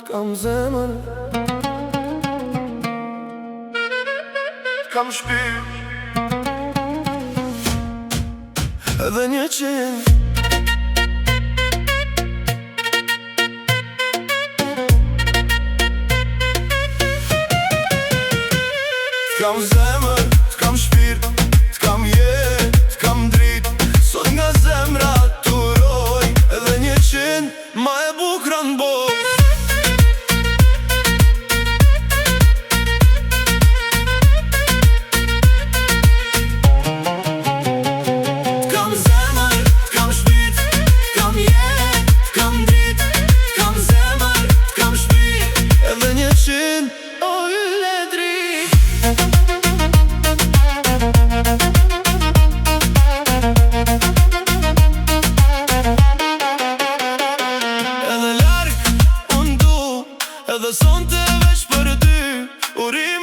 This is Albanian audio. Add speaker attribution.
Speaker 1: T'kam zemër, t'kam shpirt, edhe 100. T'kam zemër, t'kam shpirt, t'kam jet, t'kam drit. Sot nga zemra t'uroj, edhe 100 ma e bukra n'bot. T'kam zemër, t'kam shpirt, t'kam jet, t'kam drit. T'kam zemër, t'kam shpirt, edhe 100 o ylle drit. Edhe larg unë du, edhe son të veç për ty. Urim